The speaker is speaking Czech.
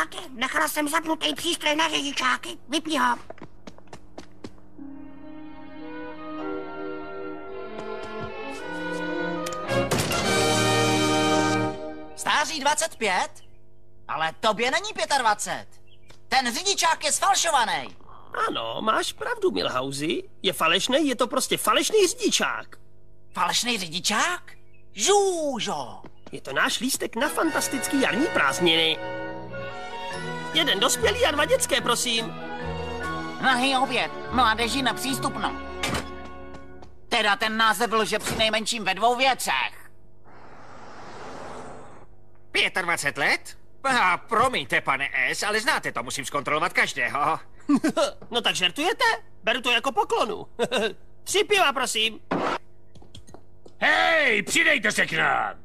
Máte? Nechala jsem zapnutý přístroj na řidičáky. Vypni ho. Stáří 25? Ale tobě není 25. Ten řidičák je sfalšovaný. Ano, máš pravdu, Milhausi. Je falešný, je to prostě falešný řidičák. Falešný řidičák? Žůžo. Je to náš lístek na fantastický jarní prázdniny. Jeden dospělý a 2 dětské, prosím. Nahý oběd, mládeži nepřístupno. Teda ten název lže při nejmenším ve 2 věcech. 25 let? Promiňte, pane S., ale znáte to, musím zkontrolovat každého. No tak žertujete? Beru to jako poklonu. 3 piva, prosím. Hej, přidejte se k nám!